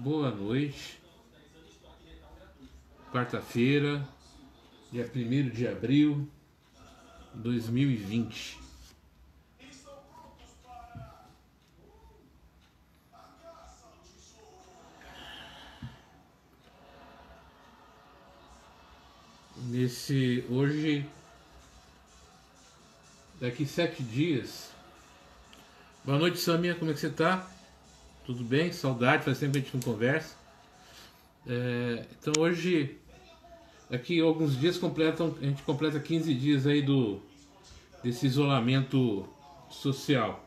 Boa noite. Quarta-feira, dia 1º de abril de 2020. Hoje, daqui 7 dias. Boa noite, Samia, como é que você tá? Tudo bem? Saudade, faz tempo que a gente não conversa. Então hoje, daqui a alguns dias a gente completa 15 dias aí desse isolamento social.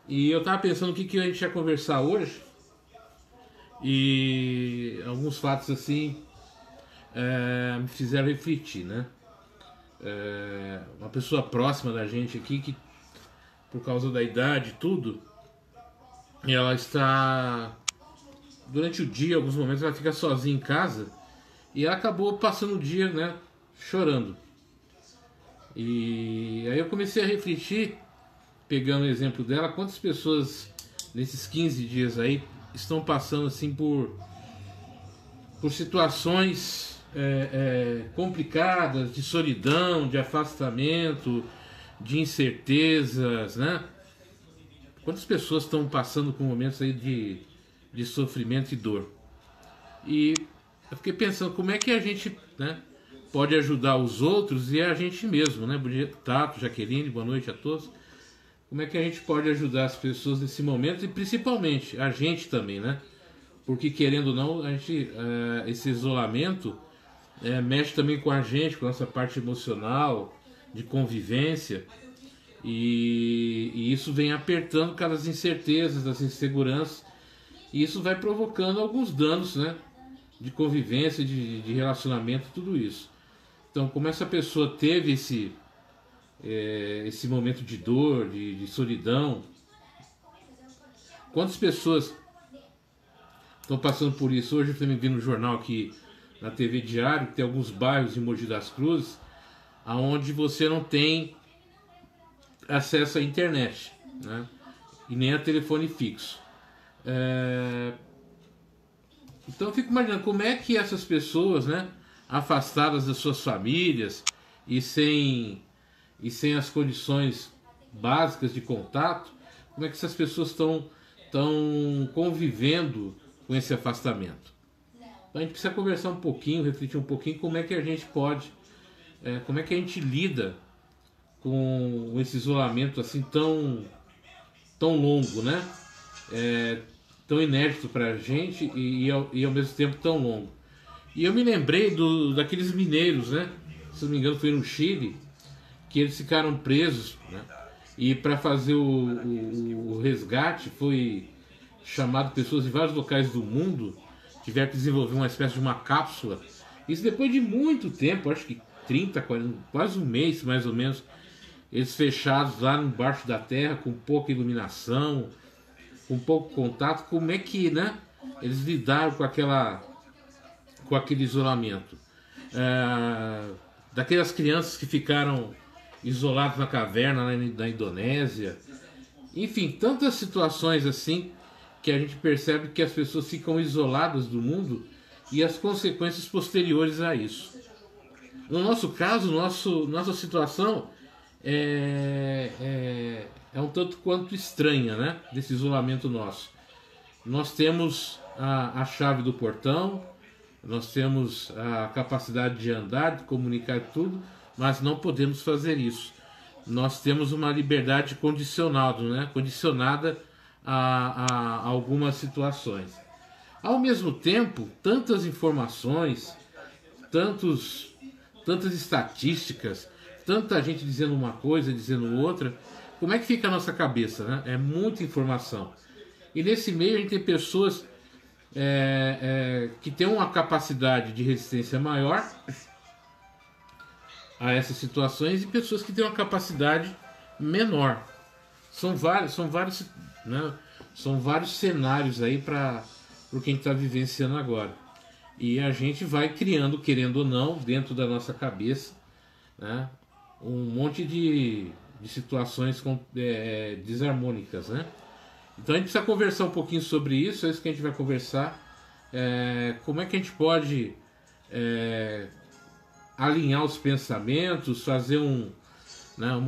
E eu tava pensando o que a gente ia conversar hoje. E alguns fatos assim me fizeram refletir, né? Uma pessoa próxima da gente aqui, que por causa da idade e tudo, ela está, durante o dia, alguns momentos ela fica sozinha em casa, e ela acabou passando o dia, né, chorando. E aí eu comecei a refletir, pegando o exemplo dela, quantas pessoas nesses 15 dias aí estão passando assim por situações complicadas, de solidão, de afastamento, de incertezas, né? Quantas pessoas estão passando por momentos aí de sofrimento e dor? E eu fiquei pensando como é que a gente, né, pode ajudar os outros e a gente mesmo, né? Bom dia, Tato, Jaqueline, boa noite a todos. Como é que a gente pode ajudar as pessoas nesse momento e principalmente a gente também, né? Porque querendo ou não, a gente, esse isolamento mexe também com a gente, com a nossa parte emocional, de convivência. E isso vem apertando cada as incertezas, as inseguranças, e isso vai provocando alguns danos, né, de convivência, de relacionamento, tudo isso. Então, como essa pessoa teve esse momento de dor, de solidão, quantas pessoas estão passando por isso? Hoje eu também vi no jornal aqui, na TV Diário, que tem alguns bairros em Mogi das Cruzes onde você não tem acesso à internet, né? E nem a telefone fixo. Então eu fico imaginando como é que essas pessoas, né, afastadas das suas famílias e sem as condições básicas de contato, como é que essas pessoas estão convivendo com esse afastamento. Então a gente precisa conversar um pouquinho, refletir um pouquinho como é que a gente pode, como é que a gente lida com esse isolamento assim tão longo, né? Tão inédito pra gente e ao mesmo tempo tão longo. E eu me lembrei daqueles mineiros, né? Se não me engano foi no Chile, que eles ficaram presos, né? E para fazer o resgate foi chamado pessoas de vários locais do mundo, tiveram que desenvolver uma espécie de uma cápsula. Isso depois de muito tempo, acho que 30, 40, quase um mês mais ou menos, eles fechados lá embaixo da terra, com pouca iluminação, com pouco contato. Como é que, né, eles lidaram com aquele isolamento? Daquelas crianças que ficaram isoladas na caverna na Indonésia. Enfim, tantas situações assim que a gente percebe que as pessoas ficam isoladas do mundo e as consequências posteriores a isso. No nosso caso, nossa situação é um tanto quanto estranha, né? Desse isolamento nosso. Nós temos a chave do portão, nós temos a capacidade de andar, de comunicar tudo, mas não podemos fazer isso. Nós temos uma liberdade condicionada, né? Condicionada a algumas situações. Ao mesmo tempo, tantas informações, tantas estatísticas, tanta gente dizendo uma coisa, dizendo outra. Como é que fica a nossa cabeça, né? É muita informação. E nesse meio a gente tem pessoas que têm uma capacidade de resistência maior a essas situações e pessoas que têm uma capacidade menor. São vários, né? São vários cenários aí para o que a gente está vivenciando agora. E a gente vai criando, querendo ou não, dentro da nossa cabeça, né, um monte de situações desarmônicas, né? Então a gente precisa conversar um pouquinho sobre isso, é isso que a gente vai conversar como é que a gente pode alinhar os pensamentos, fazer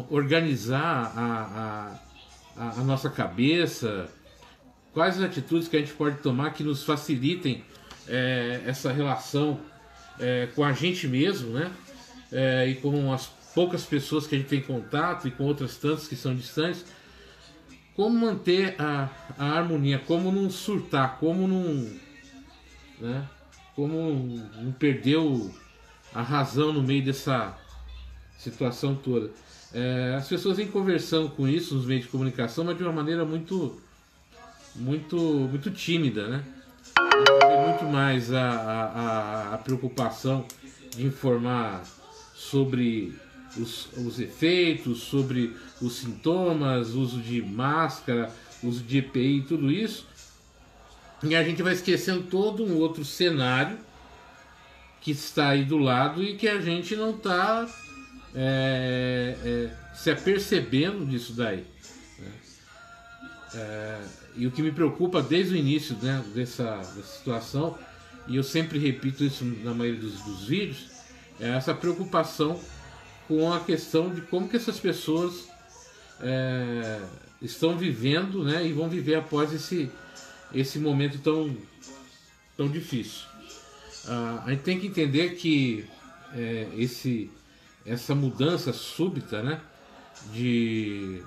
organizar a nossa cabeça, quais as atitudes que a gente pode tomar que nos facilitem essa relação com a gente mesmo, né? E com as poucas pessoas que a gente tem contato e com outras tantas que são distantes. Como manter a harmonia, como não surtar, como não perder a razão no meio dessa situação toda. As pessoas vêm conversando com isso nos meios de comunicação, mas de uma maneira muito tímida, né? Muito mais a preocupação de informar sobre os efeitos, sobre os sintomas, uso de máscara, uso de EPI, tudo isso. E a gente vai esquecendo todo um outro cenário que está aí do lado e que a gente não está se apercebendo disso daí. E o que me preocupa desde o início, né, dessa situação, e eu sempre repito isso na maioria dos vídeos, é essa preocupação com a questão de como que essas pessoas estão vivendo, né, e vão viver após esse momento tão difícil. A gente tem que entender que essa mudança súbita, né,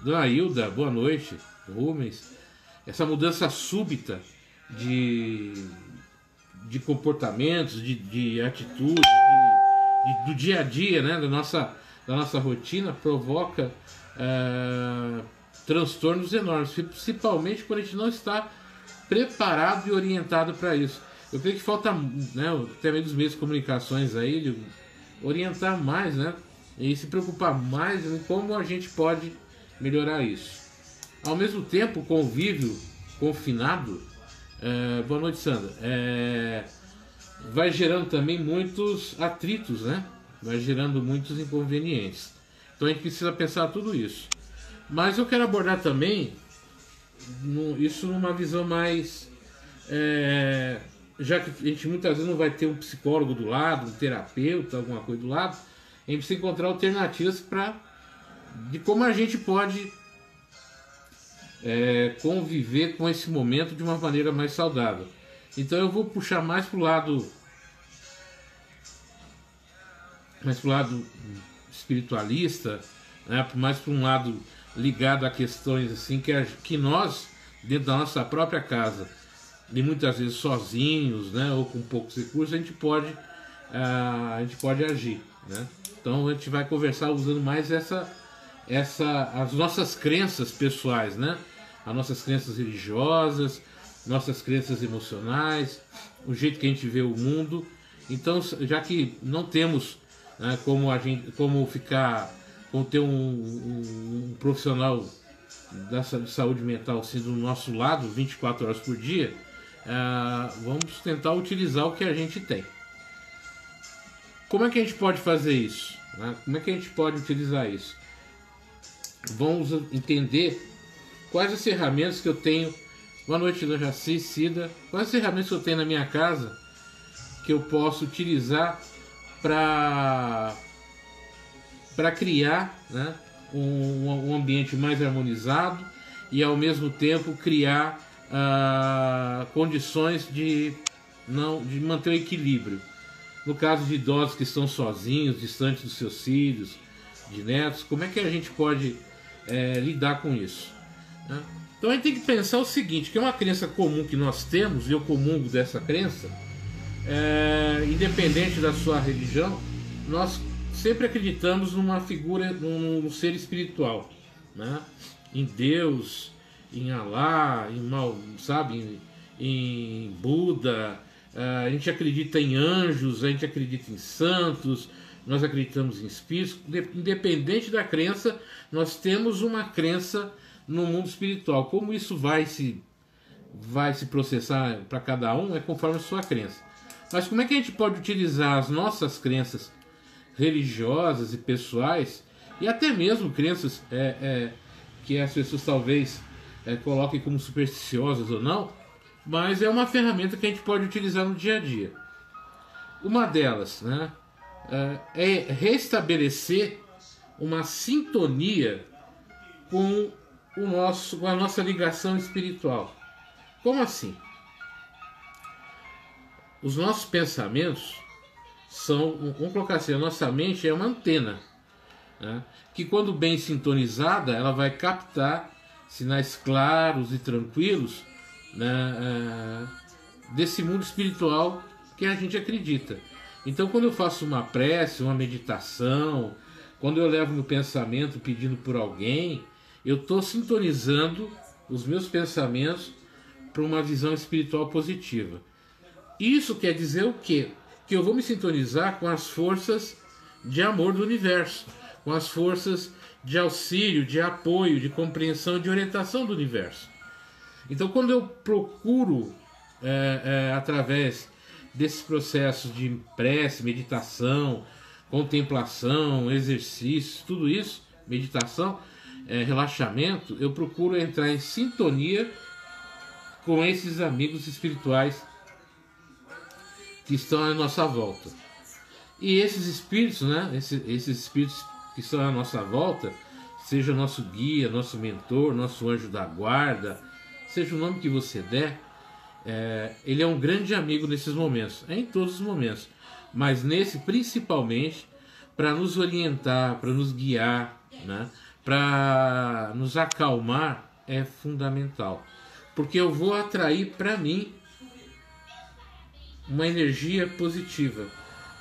Dona Hilda, boa noite, Rubens, essa mudança súbita de comportamentos, de atitudes, do dia a dia, né, da nossa rotina, provoca transtornos enormes, principalmente quando a gente não está preparado e orientado para isso. Eu creio que falta, né, até mesmo dos meios de comunicações aí, de orientar mais, né, e se preocupar mais em como a gente pode melhorar isso. Ao mesmo tempo, o convívio confinado, boa noite, Sandra, vai gerando também muitos atritos, né? Vai gerando muitos inconvenientes. Então a gente precisa pensar tudo isso. Mas eu quero abordar também isso numa visão mais... já que a gente muitas vezes não vai ter um psicólogo do lado, um terapeuta, alguma coisa do lado, a gente precisa encontrar alternativas de como a gente pode conviver com esse momento de uma maneira mais saudável. Então eu vou puxar mais para o lado espiritualista, né? Mais para um lado ligado a questões assim que nós, dentro da nossa própria casa, e muitas vezes sozinhos, né, ou com poucos recursos, a gente pode agir, né? Então a gente vai conversar usando mais as nossas crenças pessoais, né? As nossas crenças religiosas, nossas crenças emocionais, o jeito que a gente vê o mundo. Então, já que não temos, né, como ter um profissional da saúde mental assim do nosso lado 24 horas por dia, vamos tentar utilizar o que a gente tem. Como é que a gente pode fazer isso, né? Como é que a gente pode utilizar isso? Vamos entender quais as ferramentas que eu tenho. Boa noite, Jaci, Cida. Quais as ferramentas que eu tenho na minha casa que eu posso utilizar para criar, né, um ambiente mais harmonizado e ao mesmo tempo criar condições de manter o equilíbrio. No caso de idosos que estão sozinhos, distantes dos seus filhos, de netos, como é que a gente pode lidar com isso, né? Então a gente tem que pensar o seguinte, que é uma crença comum que nós temos, e eu comungo dessa crença, independente da sua religião, nós sempre acreditamos numa figura, num ser espiritual, né? Em Deus, em Alá, em Buda, a gente acredita em anjos, a gente acredita em santos, nós acreditamos em espíritos. Independente da crença, nós temos uma crença no mundo espiritual. Como isso vai se processar para cada um é conforme a sua crença. Mas como é que a gente pode utilizar as nossas crenças religiosas e pessoais, e até mesmo crenças que as pessoas talvez coloquem como supersticiosas ou não, mas é uma ferramenta que a gente pode utilizar no dia a dia. Uma delas, né, é restabelecer uma sintonia com com a nossa ligação espiritual. Como assim? Os nossos pensamentos são, vamos colocar assim, a nossa mente é uma antena, né, que quando bem sintonizada, ela vai captar sinais claros e tranquilos, né, desse mundo espiritual que a gente acredita. Então, quando eu faço uma prece, uma meditação, quando eu levo meu pensamento pedindo por alguém, eu estou sintonizando os meus pensamentos para uma visão espiritual positiva. Isso quer dizer o quê? Que eu vou me sintonizar com as forças de amor do universo, com as forças de auxílio, de apoio, de compreensão, de orientação do universo. Então, quando eu procuro, através desses processos de prece, meditação, contemplação, exercícios, tudo isso, meditação, relaxamento, eu procuro entrar em sintonia com esses amigos espirituais que estão à nossa volta. E esses espíritos, né, esses espíritos que estão à nossa volta, seja nosso guia, nosso mentor, nosso anjo da guarda, seja o nome que você der, ele é um grande amigo nesses momentos, em todos os momentos, mas nesse principalmente para nos orientar, para nos guiar, né, para nos acalmar, é fundamental, porque eu vou atrair para mim uma energia positiva,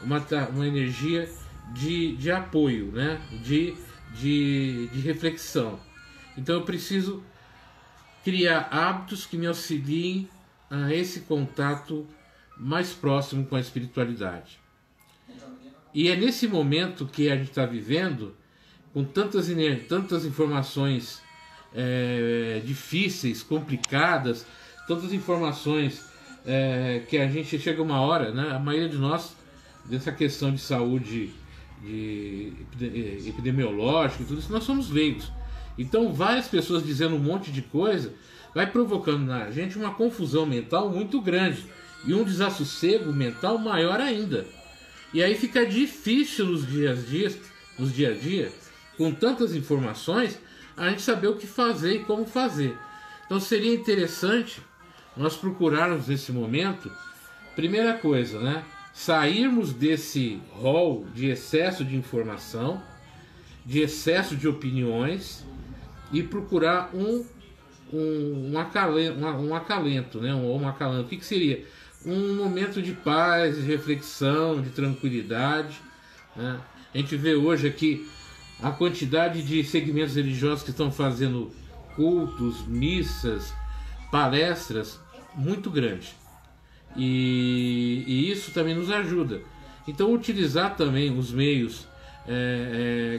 uma energia de apoio, né, de reflexão. Então eu preciso criar hábitos que me auxiliem a esse contato mais próximo com a espiritualidade. E é nesse momento que a gente está vivendo, com tantas informações difíceis, complicadas, tantas informações que a gente chega uma hora, né, a maioria de nós, dessa questão de saúde epidemiológica e tudo isso, nós somos leigos. Então várias pessoas dizendo um monte de coisa vai provocando na gente uma confusão mental muito grande e um desassossego mental maior ainda. E aí fica difícil nos dia a dia, com tantas informações, a gente saber o que fazer e como fazer. Então seria interessante nós procurarmos nesse momento, primeira coisa, né, sairmos desse rol de excesso de informação, de excesso de opiniões, e procurar um acalento, né? Um acalanto. O que seria? Um momento de paz, de reflexão, de tranquilidade, né? A gente vê hoje aqui a quantidade de segmentos religiosos que estão fazendo cultos, missas, palestras, muito grande. E isso também nos ajuda. Então utilizar também os meios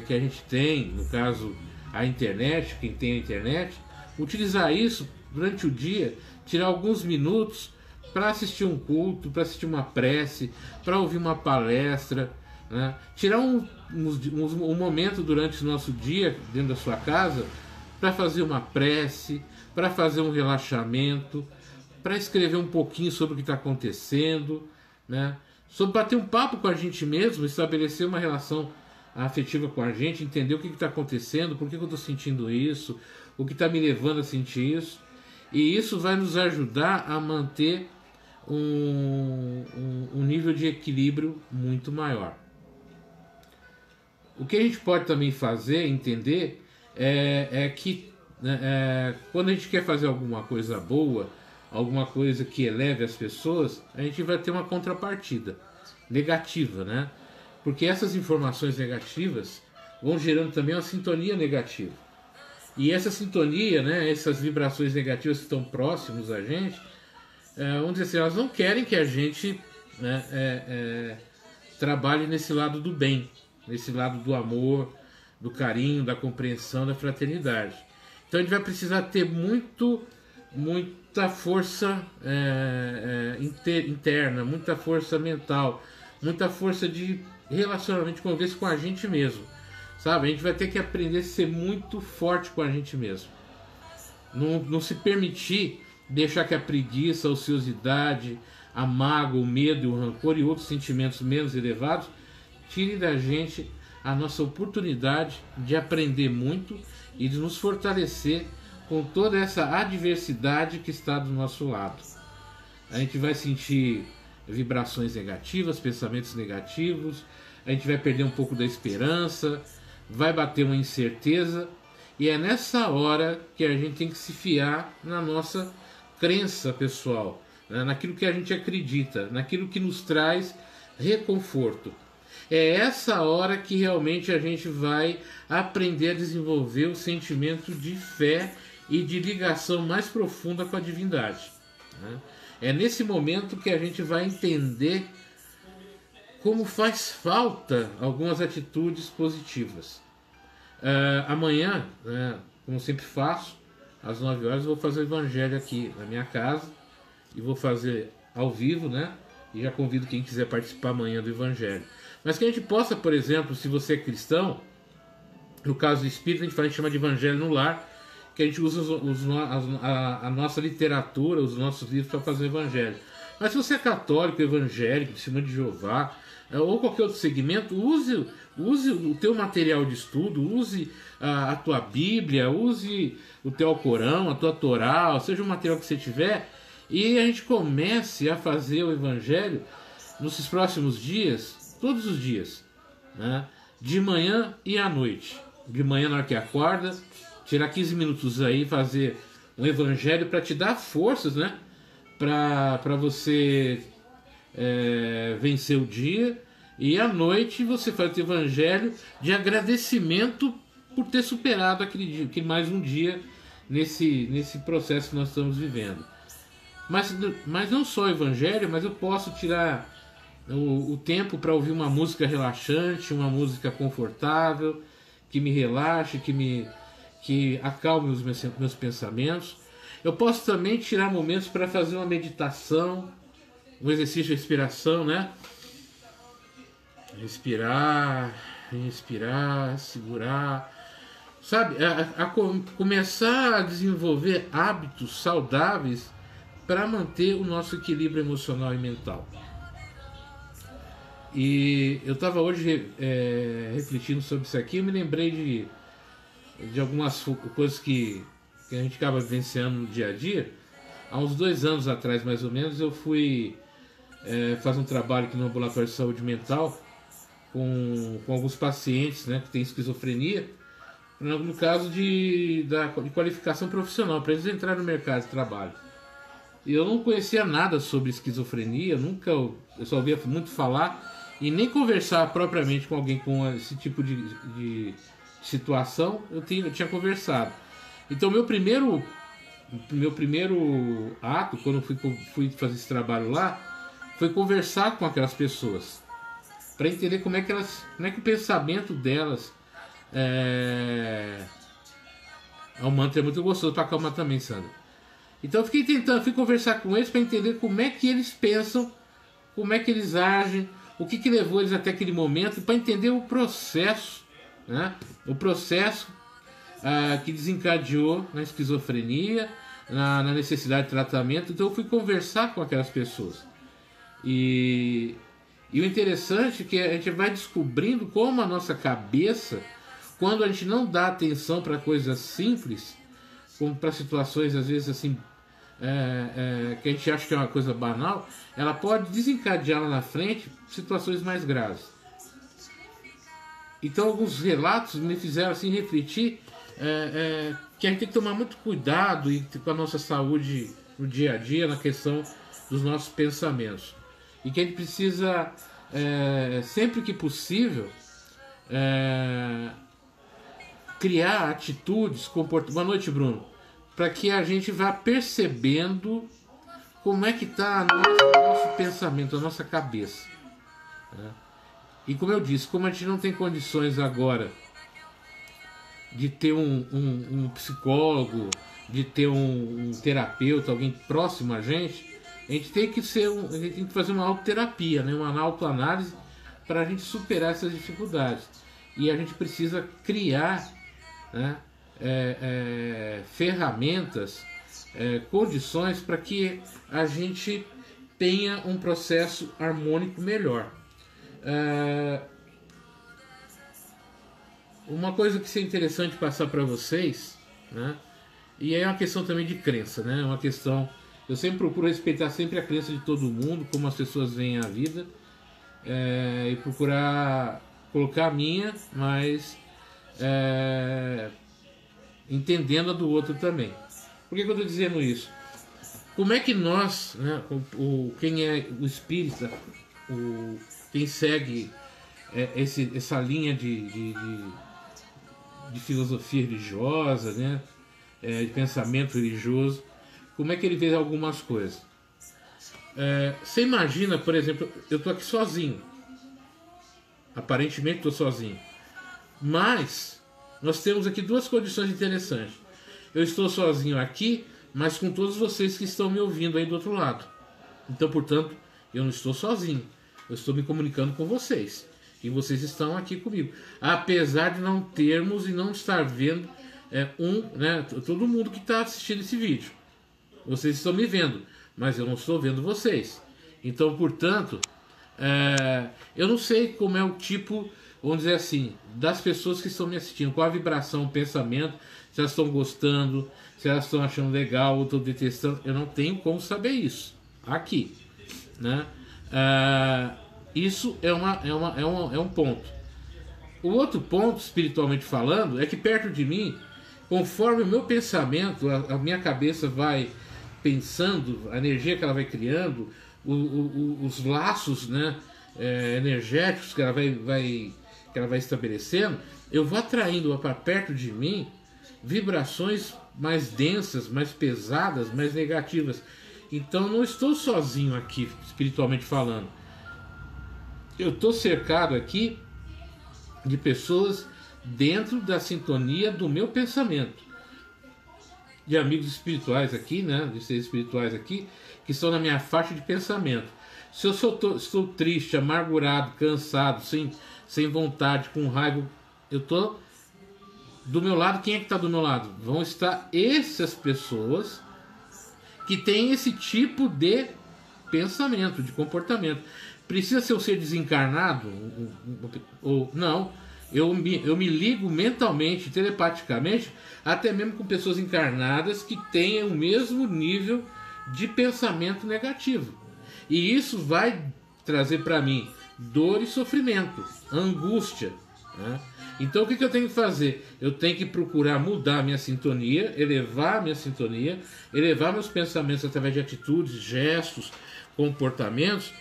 que a gente tem, no caso a internet, quem tem a internet, utilizar isso durante o dia, tirar alguns minutos para assistir um culto, para assistir uma prece, para ouvir uma palestra, né? Tirar um momento durante o nosso dia dentro da sua casa para fazer uma prece, para fazer um relaxamento, para escrever um pouquinho sobre o que está acontecendo, né? Sobre bater um papo com a gente mesmo, estabelecer uma relação afetiva com a gente, entender o que está acontecendo, por que eu estou sentindo isso, o que está me levando a sentir isso. E isso vai nos ajudar a manter um nível de equilíbrio muito maior. O que a gente pode também fazer, entender, é que quando a gente quer fazer alguma coisa boa, alguma coisa que eleve as pessoas, a gente vai ter uma contrapartida negativa, né? Porque essas informações negativas vão gerando também uma sintonia negativa. E essa sintonia, né, essas vibrações negativas que estão próximos a gente, vamos dizer assim, elas não querem que a gente, né, trabalhe nesse lado do bem, nesse lado do amor, do carinho, da compreensão, da fraternidade. Então a gente vai precisar ter muita força interna, muita força mental, muita força de relacionamento, de conversa com a gente mesmo, sabe? A gente vai ter que aprender a ser muito forte com a gente mesmo, não se permitir deixar que a preguiça, a ociosidade, a mágoa, o medo, o rancor e outros sentimentos menos elevados tirem da gente a nossa oportunidade de aprender muito e de nos fortalecer com toda essa adversidade que está do nosso lado. A gente vai sentir vibrações negativas, pensamentos negativos, a gente vai perder um pouco da esperança, vai bater uma incerteza, e é nessa hora que a gente tem que se fiar na nossa crença pessoal, né? Naquilo que a gente acredita, naquilo que nos traz reconforto. É essa hora que realmente a gente vai aprender a desenvolver o sentimento de fé e de ligação mais profunda com a divindade, né? É nesse momento que a gente vai entender como faz falta algumas atitudes positivas. Amanhã, como sempre faço, às 9 horas, eu vou fazer o evangelho aqui na minha casa e vou fazer ao vivo, né? E já convido quem quiser participar amanhã do evangelho. Mas que a gente possa, por exemplo, se você é cristão, no caso do espírito, a gente chama de evangelho no lar, que a gente usa a nossa literatura, os nossos livros para fazer o evangelho. Mas se você é católico, evangélico, testemunho de Jeová, ou qualquer outro segmento, use o teu material de estudo, use a tua Bíblia, use o teu Alcorão, a tua Torá, seja o material que você tiver, e a gente comece a fazer o evangelho nos próximos dias, todos os dias, né? De manhã e à noite. De manhã, na hora que acorda, tirar 15 minutos aí, fazer um evangelho para te dar forças, né? Para você vencer o dia. E à noite você faz o evangelho de agradecimento por ter superado aquele mais um dia nesse processo que nós estamos vivendo. Mas não só o evangelho, mas eu posso tirar o tempo para ouvir uma música relaxante, uma música confortável, que me relaxe, que acalme os meus pensamentos. Eu posso também tirar momentos para fazer uma meditação, um exercício de respiração, né? Respirar, segurar, sabe? Começar a desenvolver hábitos saudáveis para manter o nosso equilíbrio emocional e mental. E eu estava hoje refletindo sobre isso aqui, eu me lembrei de algumas coisas que a gente acaba vivenciando no dia a dia. Há uns 2 anos atrás, mais ou menos, eu fui fazer um trabalho aqui no ambulatório de saúde mental com alguns pacientes, né, que têm esquizofrenia, no caso de qualificação profissional, para eles entrarem no mercado de trabalho. E eu não conhecia nada sobre esquizofrenia, eu só ouvia muito falar e nem conversar propriamente com alguém com esse tipo de situação eu tinha conversado. Então meu primeiro ato, quando eu fui fazer esse trabalho lá, foi conversar com aquelas pessoas para entender como é que o pensamento delas o mantra é muito gostoso para acalmar também, Sandra. Então eu fui conversar com eles para entender como é que eles pensam, como é que eles agem, o que levou eles até aquele momento, para entender o processo, né? O processo que desencadeou na esquizofrenia, na necessidade de tratamento. Então eu fui conversar com aquelas pessoas. E o interessante é que a gente vai descobrindo como a nossa cabeça, quando a gente não dá atenção para coisas simples, como para situações às vezes assim que a gente acha que é uma coisa banal, ela pode desencadear lá na frente situações mais graves. Então alguns relatos me fizeram assim refletir que a gente tem que tomar muito cuidado com a nossa saúde no dia a dia, na questão dos nossos pensamentos, e que a gente precisa sempre que possível criar atitudes, comportamentos. Boa noite, Bruno. Para que a gente vá percebendo como é que está o nosso pensamento, a nossa cabeça, né? E como eu disse, como a gente não tem condições agora de ter um psicólogo, de ter um terapeuta, alguém próximo a gente tem que fazer uma autoterapia, né? Uma autoanálise para a gente superar essas dificuldades. E a gente precisa criar, né, ferramentas condições para que a gente tenha um processo harmônico melhor. Uma coisa que é interessante passar para vocês, né? E é uma questão também de crença, né? Uma questão, eu sempre procuro respeitar sempre a crença de todo mundo, como as pessoas veem a vida, e procurar colocar a minha, mas entendendo a do outro também. Por que eu estou dizendo isso? Como é que nós, né, quem é o espírita, quem segue essa linha de filosofia religiosa, né, de pensamento religioso, como é que ele vê algumas coisas? Você imagina, por exemplo, eu estou aqui sozinho, aparentemente estou sozinho, mas nós temos aqui duas condições interessantes. Eu estou sozinho aqui, mas com todos vocês que estão me ouvindo aí do outro lado. Então, portanto, eu não estou sozinho. Eu estou me comunicando com vocês. E vocês estão aqui comigo. Apesar de não termos e não estar vendo né, todo mundo que está assistindo esse vídeo. Vocês estão me vendo, mas eu não estou vendo vocês. Então, portanto, eu não sei como é o tipo, vamos dizer assim, das pessoas que estão me assistindo. Qual a vibração, o pensamento, se elas estão gostando, se elas estão achando legal ou estão detestando. Eu não tenho como saber isso aqui, né? Isso é um ponto. O outro ponto, espiritualmente falando, é que perto de mim, conforme o meu pensamento, a minha cabeça vai pensando, a energia que ela vai criando, os laços, né, energéticos que ela vai estabelecendo, eu vou atraindo para perto de mim vibrações mais densas, mais pesadas, mais negativas. Então não estou sozinho aqui, espiritualmente falando. Eu estou cercado aqui de pessoas dentro da sintonia do meu pensamento, de amigos espirituais aqui, né, de seres espirituais aqui, que estão na minha faixa de pensamento. Se eu estou triste, amargurado, cansado, sem vontade, com raiva, eu estou do meu lado. Quem é que está do meu lado? Vão estar essas pessoas que têm esse tipo de pensamento, de comportamento. Precisa ser um ser desencarnado? Ou não? Eu me ligo mentalmente, telepaticamente, até mesmo com pessoas encarnadas que tenham o mesmo nível de pensamento negativo. E isso vai trazer para mim dor e sofrimento, angústia, né? Então o que eu tenho que fazer? Eu tenho que procurar mudar a minha sintonia, elevar meus pensamentos através de atitudes, gestos, comportamentos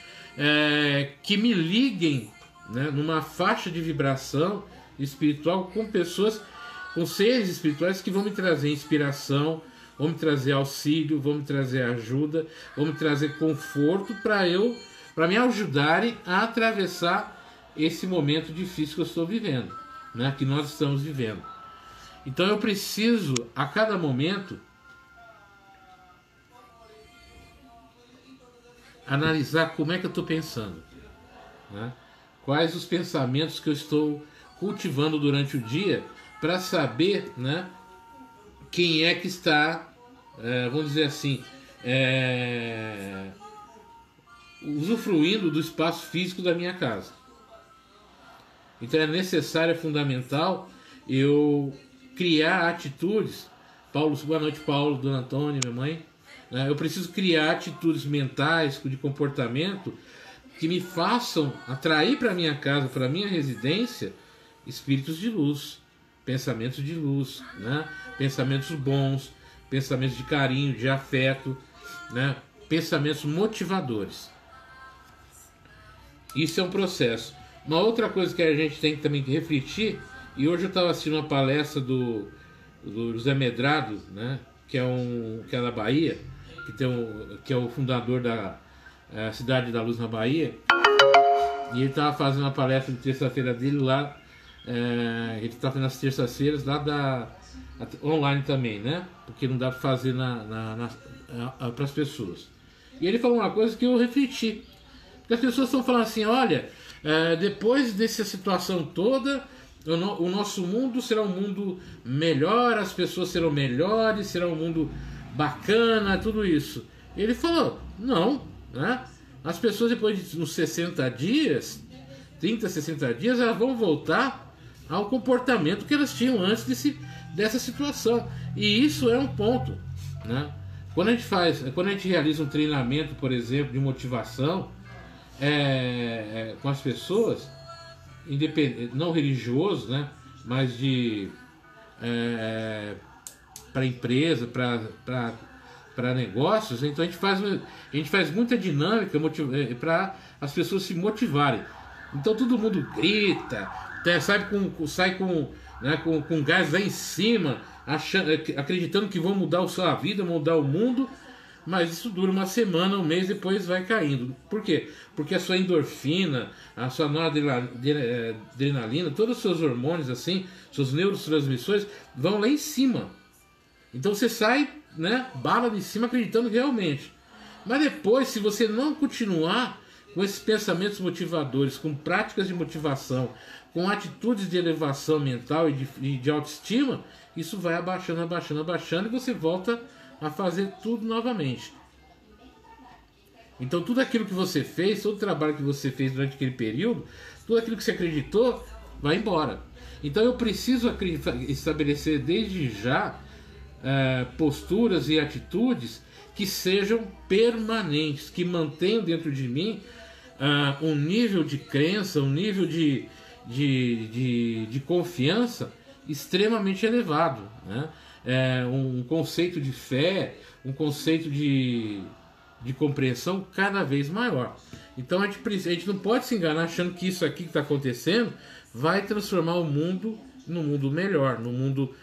que me liguem, né, numa faixa de vibração espiritual com pessoas, com seres espirituais que vão me trazer inspiração, vão me trazer auxílio, vão me trazer ajuda, vão me trazer conforto para me ajudarem a atravessar esse momento difícil que eu estou vivendo, né, que nós estamos vivendo. Então eu preciso, a cada momento, analisar como é que eu estou pensando, né? Quais os pensamentos que eu estou cultivando durante o dia, para saber, né, quem é que está, vamos dizer assim, usufruindo do espaço físico da minha casa. Então é necessário, é fundamental eu criar atitudes. Paulo, boa noite, Paulo, Dona Antônia, minha mãe. Eu preciso criar atitudes mentais, de comportamento, que me façam atrair para minha casa, para minha residência, espíritos de luz, pensamentos de luz, né? Pensamentos bons, pensamentos de carinho, de afeto, né? Pensamentos motivadores. Isso é um processo. Uma outra coisa que a gente tem também que refletir, e hoje eu estava assistindo uma palestra do José Medrado, né? que é da Bahia, que é o fundador da Cidade da Luz na Bahia, e ele estava fazendo uma palestra de terça-feira dele lá, ele está fazendo as terças-feiras lá online também, né? Porque não dá para fazer para as pessoas. E ele falou uma coisa que eu refleti, porque as pessoas estão falando assim, olha, depois dessa situação toda, o nosso mundo será um mundo melhor, as pessoas serão melhores, será um mundo bacana, tudo isso. Ele falou, não, né? As pessoas depois de uns 60 dias, 30, 60 dias, elas vão voltar ao comportamento que elas tinham antes dessa situação. E isso é um ponto, né? Quando a gente realiza um treinamento, por exemplo, de motivação com as pessoas, não religioso, né? Mas para empresa, para negócios, então a gente faz muita dinâmica para as pessoas se motivarem. Então todo mundo grita, sai com gás lá em cima, acreditando que vão mudar a sua vida, mudar o mundo, mas isso dura uma semana, um mês, depois vai caindo. Por quê? Porque a sua endorfina, a sua noradrenalina, todos os seus hormônios, assim, seus neurotransmissores, vão lá em cima. Então você sai, né, bala de cima, acreditando realmente. Mas depois, se você não continuar com esses pensamentos motivadores, com práticas de motivação, com atitudes de elevação mental e de autoestima, isso vai abaixando, abaixando, abaixando, e você volta a fazer tudo novamente. Então tudo aquilo que você fez, todo o trabalho que você fez durante aquele período, tudo aquilo que você acreditou, vai embora. Então eu preciso estabelecer desde já posturas e atitudes que sejam permanentes, que mantenham dentro de mim um nível de crença, um nível de confiança extremamente elevado, né? Um conceito de fé, um conceito de compreensão cada vez maior. Então a gente não pode se enganar achando que isso aqui que está acontecendo vai transformar o mundo num mundo melhor, num mundo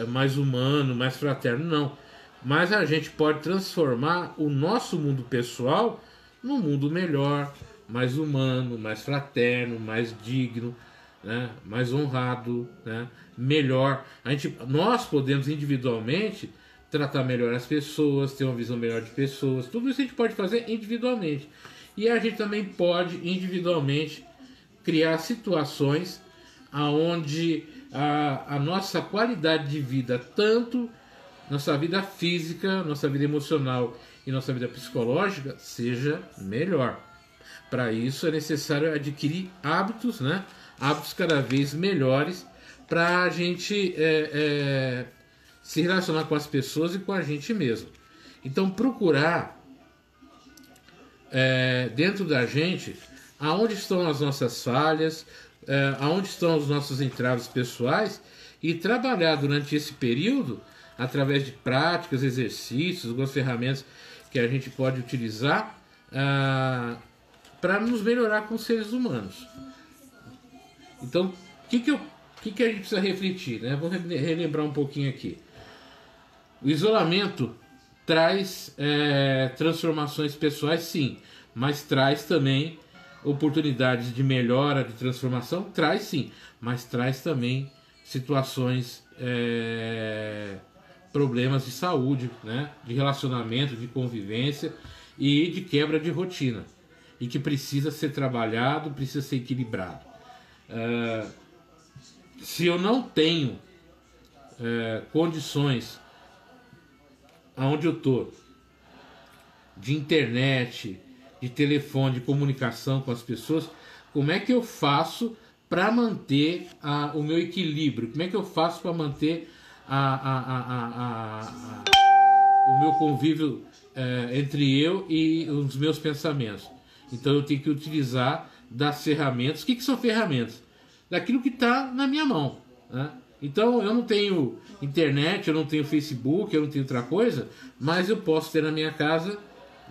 mais humano, mais fraterno, não. Mas a gente pode transformar o nosso mundo pessoal num mundo melhor, mais humano, mais fraterno, mais digno, né? Mais honrado, né? Melhor. Nós podemos individualmente tratar melhor as pessoas, ter uma visão melhor de pessoas. Tudo isso a gente pode fazer individualmente. E a gente também pode individualmente criar situações onde a nossa qualidade de vida, tanto nossa vida física, nossa vida emocional e nossa vida psicológica, seja melhor. Para isso é necessário adquirir hábitos, né? Hábitos cada vez melhores para a gente se relacionar com as pessoas e com a gente mesmo. Então procurar dentro da gente aonde estão as nossas falhas, aonde estão os nossos entraves pessoais, e trabalhar durante esse período através de práticas, exercícios, algumas ferramentas que a gente pode utilizar para nos melhorar como seres humanos. Então, o que a gente precisa refletir, né? Vamos relembrar um pouquinho aqui. O isolamento traz transformações pessoais, sim, mas traz também oportunidades de melhora, de transformação, traz sim, mas traz também situações, problemas de saúde, né? De relacionamento, de convivência e de quebra de rotina, e que precisa ser trabalhado, precisa ser equilibrado. Se eu não tenho condições aonde eu estou de internet, de telefone, de comunicação com as pessoas, como é que eu faço para manter o meu equilíbrio? Como é que eu faço para manter o meu convívio entre eu e os meus pensamentos? Então eu tenho que utilizar das ferramentas. O que são ferramentas? Daquilo que está na minha mão, né? Então eu não tenho internet, eu não tenho Facebook, eu não tenho outra coisa, mas eu posso ter na minha casa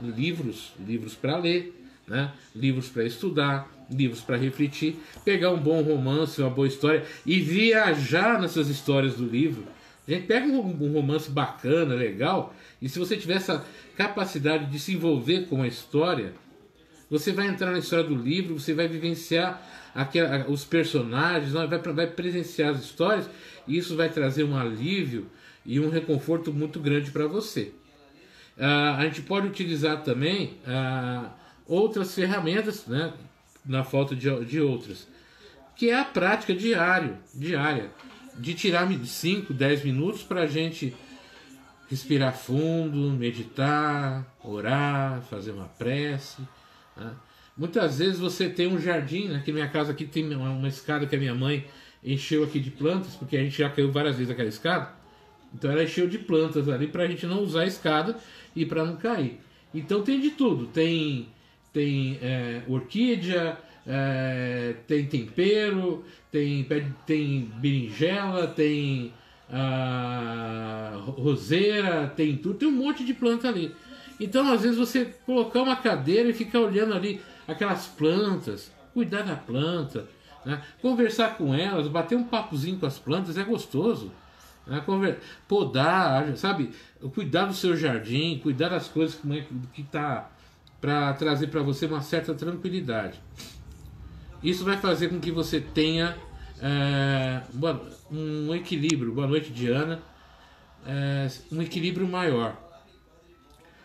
livros para ler, né? Livros para estudar, livros para refletir, pegar um bom romance, uma boa história e viajar nessas histórias do livro. A gente pega um romance bacana, legal, e se você tiver essa capacidade de se envolver com a história, você vai entrar na história do livro, você vai vivenciar os personagens, vai presenciar as histórias, e isso vai trazer um alívio e um reconforto muito grande para você. A gente pode utilizar também outras ferramentas, né, na falta de outras, que é a prática diária, de tirar 5, 10 minutos para a gente respirar fundo, meditar, orar, fazer uma prece. Né? Muitas vezes você tem um jardim, né? Aqui na minha casa aqui tem uma escada que a minha mãe encheu aqui de plantas, porque a gente já caiu várias vezes aquela escada. Então ela encheu de plantas ali para a gente não usar a escada e para não cair. Então tem de tudo, tem orquídea, tem tempero, tem berinjela, tem roseira, tem tudo, tem um monte de planta ali. Então às vezes você colocar uma cadeira e ficar olhando ali aquelas plantas, cuidar da planta, né? Conversar com elas, bater um papozinho com as plantas é gostoso. Podar, sabe? Cuidar do seu jardim, cuidar das coisas que tá para trazer para você uma certa tranquilidade. Isso vai fazer com que você tenha um equilíbrio. Boa noite, Diana. Um equilíbrio maior.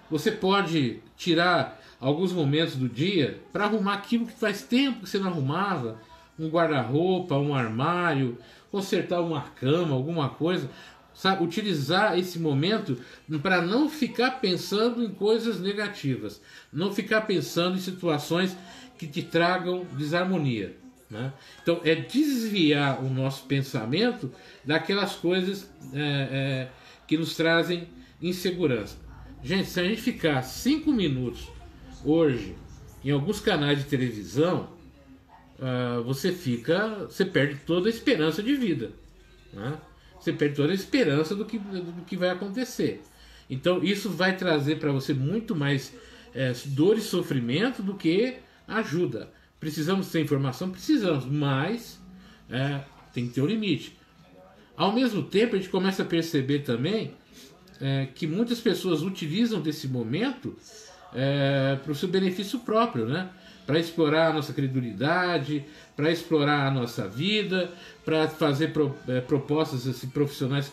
Você pode tirar alguns momentos do dia para arrumar aquilo que faz tempo que você não arrumava, um guarda-roupa, um armário, consertar uma cama, alguma coisa, sabe? Utilizar esse momento para não ficar pensando em coisas negativas, não ficar pensando em situações que te tragam desarmonia, né? Então é desviar o nosso pensamento daquelas coisas que nos trazem insegurança. Gente, se a gente ficar 5 minutos hoje em alguns canais de televisão, você perde toda a esperança de vida, né? Você perde toda a esperança do que vai acontecer. Então isso vai trazer para você muito mais dor e sofrimento do que ajuda. Precisamos ter informação? Precisamos, mas tem que ter um limite. Ao mesmo tempo a gente começa a perceber também que muitas pessoas utilizam desse momento para o seu benefício próprio, né? Para explorar a nossa credulidade, para explorar a nossa vida, para fazer propostas assim, profissionais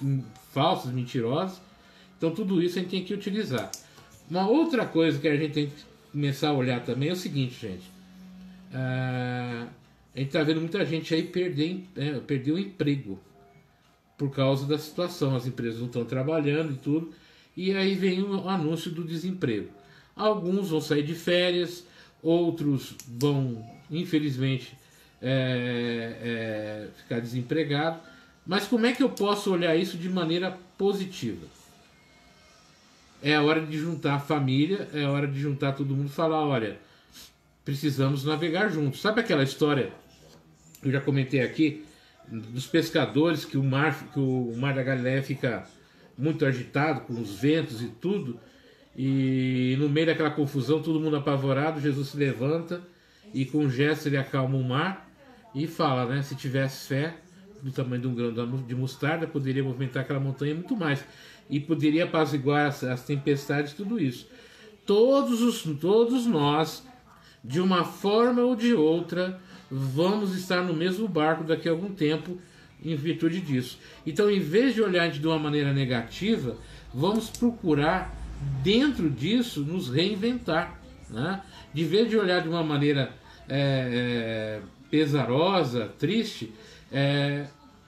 falsas, mentirosas. Então tudo isso a gente tem que utilizar. Uma outra coisa que a gente tem que começar a olhar também é o seguinte, gente. A gente está vendo muita gente aí perder o emprego por causa da situação. As empresas não estão trabalhando e tudo. E aí vem o anúncio do desemprego. Alguns vão sair de férias, outros vão, infelizmente, ficar desempregados. Mas como é que eu posso olhar isso de maneira positiva? É a hora de juntar a família, é a hora de juntar todo mundo e falar, olha, precisamos navegar juntos. Sabe aquela história que eu já comentei aqui, dos pescadores, que o mar da Galileia fica muito agitado, com os ventos e tudo, e no meio daquela confusão, todo mundo apavorado, Jesus se levanta e com um gesto ele acalma o mar e fala, né, se tivesse fé do tamanho de um grão de mostarda, poderia movimentar aquela montanha muito mais e poderia apaziguar as tempestades, tudo isso. Todos nós, de uma forma ou de outra, vamos estar no mesmo barco daqui a algum tempo em virtude disso. Então, em vez de olhar de uma maneira negativa, vamos procurar dentro disso nos reinventar, né? De vez de olhar de uma maneira pesarosa, triste,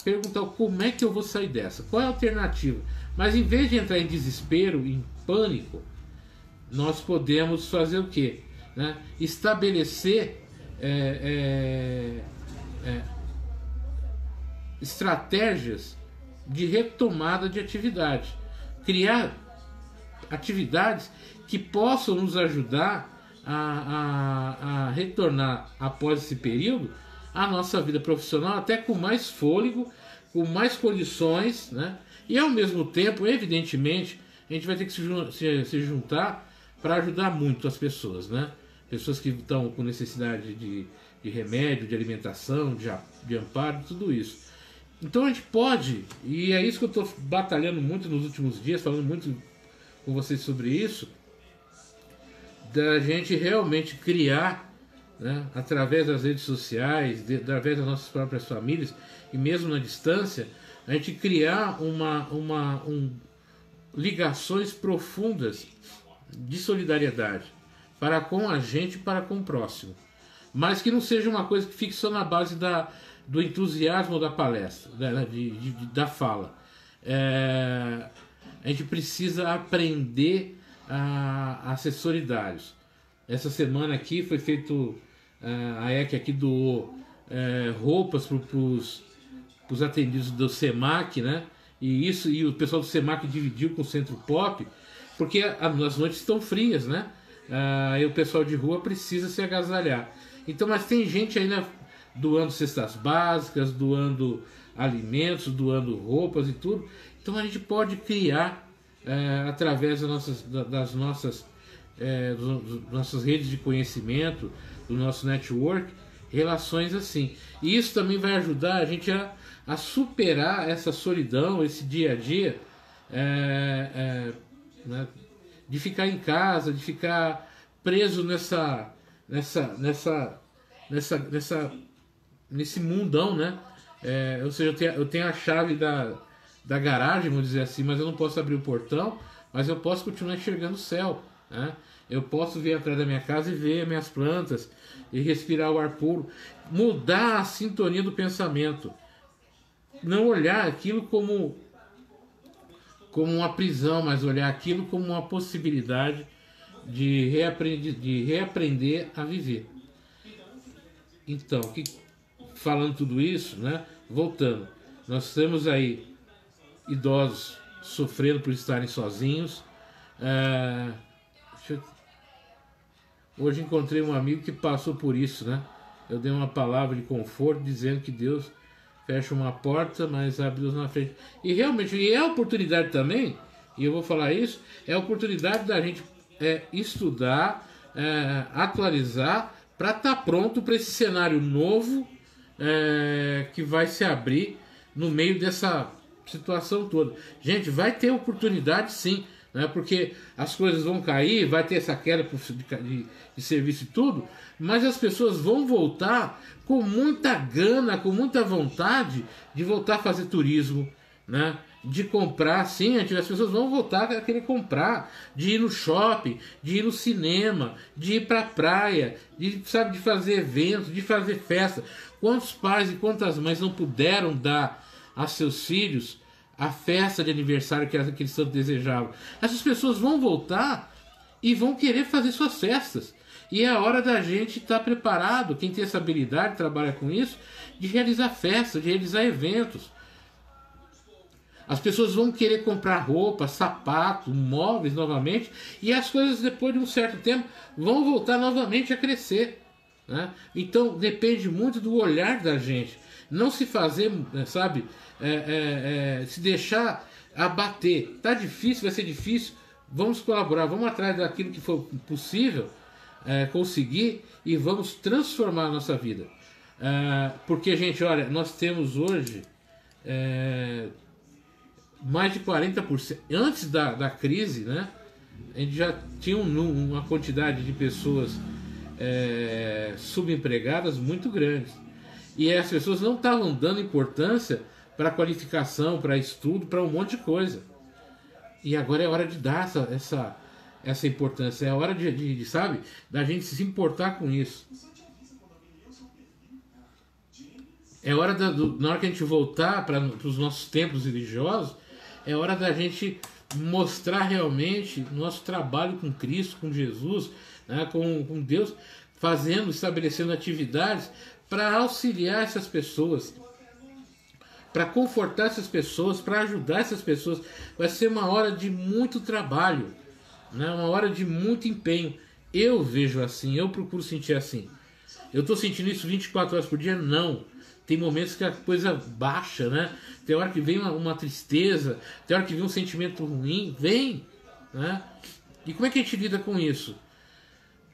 perguntar como é que eu vou sair dessa, qual é a alternativa. Mas em vez de entrar em desespero, em pânico, nós podemos fazer o quê? Né? Estabelecer estratégias de retomada de atividade, criar atividades que possam nos ajudar a retornar após esse período à nossa vida profissional até com mais fôlego, com mais condições, né? E ao mesmo tempo, evidentemente, a gente vai ter que se juntar para ajudar muito as pessoas, né? Pessoas que estão com necessidade de remédio, de alimentação, de amparo, tudo isso. Então a gente pode, e é isso que eu estou batalhando muito nos últimos dias, falando muito com vocês sobre isso, da gente realmente criar, né, através das redes sociais, através das nossas próprias famílias, e mesmo na distância, a gente criar ligações profundas de solidariedade para com a gente e para com o próximo. Mas que não seja uma coisa que fique só na base do entusiasmo da palestra, da fala. a gente precisa aprender a ser solidários. Essa semana aqui foi feito, a EC aqui doou roupas para os atendidos do SEMAC, né? E o pessoal do SEMAC dividiu com o Centro Pop, porque as noites estão frias, né? E o pessoal de rua precisa se agasalhar. Então, mas tem gente ainda doando cestas básicas, doando alimentos, doando roupas e tudo. Então a gente pode criar, através das nossas redes de conhecimento, do nosso network, relações assim. E isso também vai ajudar a gente a superar essa solidão, esse dia a dia, né, de ficar em casa, de ficar preso nesse mundão, né? Ou seja, eu tenho a chave da garagem, vamos dizer assim, mas eu não posso abrir o portão, mas eu posso continuar enxergando o céu, né? Eu posso vir atrás da minha casa e ver minhas plantas e respirar o ar puro, mudar a sintonia do pensamento, não olhar aquilo como uma prisão, mas olhar aquilo como uma possibilidade de reaprender a viver. Então, falando tudo isso, né? Voltando, nós temos aí idosos sofrendo por estarem sozinhos. Hoje encontrei um amigo que passou por isso, né? Eu dei uma palavra de conforto dizendo que Deus fecha uma porta, mas abre Deus na frente. E realmente, é a oportunidade também, e eu vou falar isso, é a oportunidade da gente estudar, atualizar, para estar pronto para esse cenário novo que vai se abrir no meio dessa situação toda. Gente, vai ter oportunidade sim, né? Porque as coisas vão cair, vai ter essa queda de serviço e tudo, mas as pessoas vão voltar com muita gana, com muita vontade de voltar a fazer turismo, né? De comprar, sim, as pessoas vão voltar a querer comprar, de ir no shopping, de ir no cinema, de ir para a praia, de fazer eventos, de fazer festa. Quantos pais e quantas mães não puderam dar a seus filhos a festa de aniversário que eles tanto desejavam? Essas pessoas vão voltar e vão querer fazer suas festas. E é a hora da gente estar preparado, quem tem essa habilidade, trabalha com isso, de realizar festas, de realizar eventos. As pessoas vão querer comprar roupa, sapato, móveis novamente, e as coisas depois de um certo tempo vão voltar novamente a crescer, né? Então depende muito do olhar da gente. Não se fazer, sabe, se deixar abater. Tá difícil, vai ser difícil, vamos colaborar, vamos atrás daquilo que for possível conseguir e vamos transformar a nossa vida. Porque, gente, olha, nós temos hoje mais de 40%. Antes da crise, né, a gente já tinha uma quantidade de pessoas subempregadas muito grandes. E as pessoas não estavam dando importância para qualificação, para estudo, para um monte de coisa. E agora é hora de dar essa importância. É hora sabe, da gente se importar com isso. É hora na hora que a gente voltar para os nossos templos religiosos, é hora da gente mostrar realmente nosso trabalho com Cristo, com Jesus, né, com Deus, estabelecendo atividades para auxiliar essas pessoas, para confortar essas pessoas, para ajudar essas pessoas. Vai ser uma hora de muito trabalho, né, uma hora de muito empenho. Eu vejo assim, eu procuro sentir assim. Eu estou sentindo isso 24 horas por dia? Não. Tem momentos que a coisa baixa, né? Tem hora que vem uma tristeza, tem hora que vem um sentimento ruim, vem, né? E como é que a gente lida com isso?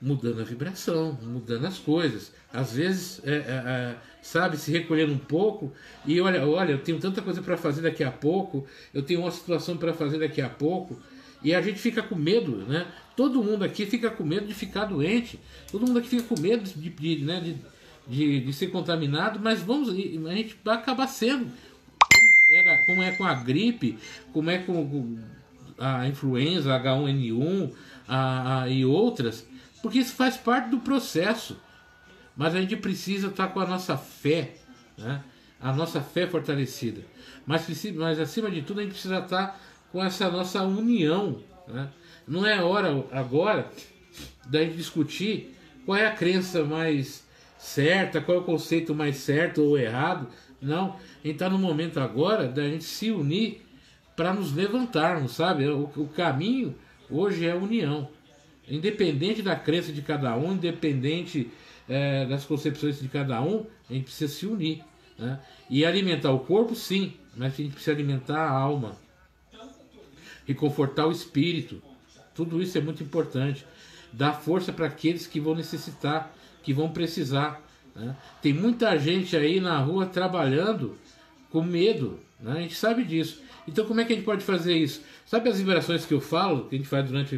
Mudando a vibração, mudando as coisas. Às vezes, sabe, se recolhendo um pouco e olha, eu tenho tanta coisa para fazer daqui a pouco, eu tenho uma situação para fazer daqui a pouco, e a gente fica com medo, né? Todo mundo aqui fica com medo de ficar doente, todo mundo aqui fica com medo de ser contaminado, mas a gente vai acabar sendo, como é com a gripe, como é com a influenza, H1N1 e outras, porque isso faz parte do processo. Mas a gente precisa estar com a nossa fé, né? A nossa fé fortalecida. Mas acima de tudo a gente precisa estar com essa nossa união, né? Não é hora agora da gente discutir qual é a crença mais certa, qual é o conceito mais certo ou errado. Não, a gente está no momento agora da gente se unir para nos levantarmos, sabe? O caminho hoje é a união. Independente da crença de cada um, independente das concepções de cada um, a gente precisa se unir, né? E alimentar o corpo, sim, mas a gente precisa alimentar a alma e confortar o espírito. Tudo isso é muito importante. Dar força para aqueles que vão necessitar, que vão precisar, né? Tem muita gente aí na rua trabalhando com medo, né? A gente sabe disso. Então como é que a gente pode fazer isso? Sabe as vibrações que eu falo, que a gente faz durante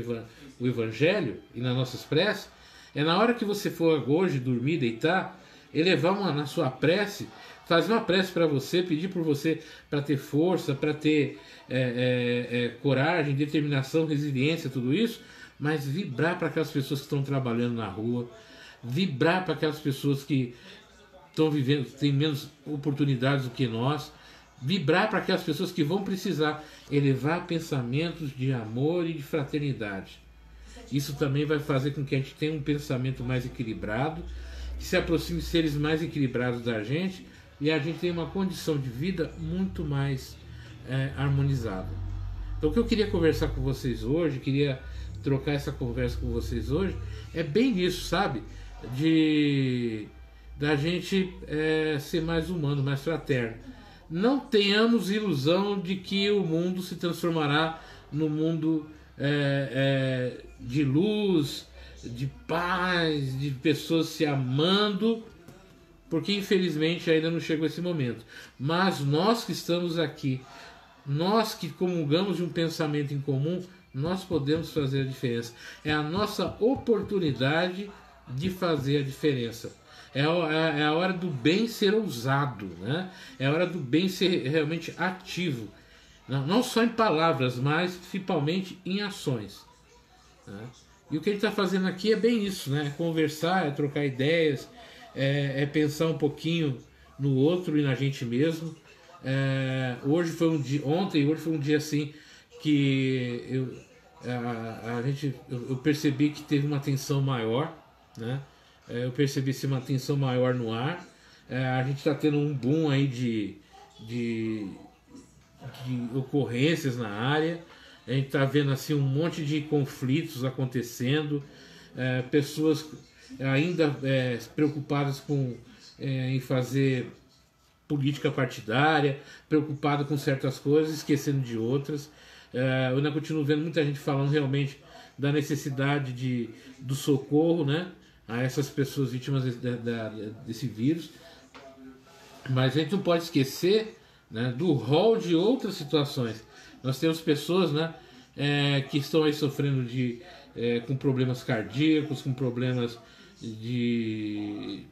o Evangelho e nas nossas preces? É na hora que você for hoje dormir, deitar, elevar na sua prece, fazer uma prece para você, pedir por você para ter força, para ter coragem, determinação, resiliência, tudo isso, mas vibrar para aquelas pessoas que estão trabalhando na rua, vibrar para aquelas pessoas que estão vivendo, têm menos oportunidades do que nós, vibrar para aquelas pessoas que vão precisar, elevar pensamentos de amor e de fraternidade. Isso também vai fazer com que a gente tenha um pensamento mais equilibrado, que se aproxime de seres mais equilibrados da gente, e a gente tenha uma condição de vida muito mais harmonizada. Então o que eu queria conversar com vocês hoje, queria trocar essa conversa com vocês hoje, é bem isso, sabe? Da gente ser mais humano, mais fraterno. Não tenhamos ilusão de que o mundo se transformará num mundo de luz, de paz, de pessoas se amando, porque infelizmente ainda não chegou esse momento. Mas nós que estamos aqui, nós que comungamos de um pensamento em comum, nós podemos fazer a diferença. É a nossa oportunidade de fazer a diferença. É a hora do bem ser ousado, né? É a hora do bem ser realmente ativo. Não só em palavras, mas principalmente em ações, né? E o que a gente está fazendo aqui é bem isso, né? É conversar, é trocar ideias, é pensar um pouquinho no outro e na gente mesmo. Hoje foi um dia, ontem e hoje foi um dia assim que eu percebi que teve uma tensão maior, né? Eu percebi uma tensão maior no ar. A gente está tendo um boom aí de ocorrências na área. A gente está vendo assim um monte de conflitos acontecendo, pessoas ainda preocupadas em fazer política partidária, preocupadas com certas coisas, esquecendo de outras. Eu ainda continuo vendo muita gente falando realmente da necessidade do socorro, né, a essas pessoas vítimas desse vírus. Mas a gente não pode esquecer, né, do rol de outras situações. Nós temos pessoas, né, que estão aí sofrendo com problemas cardíacos, com problemas de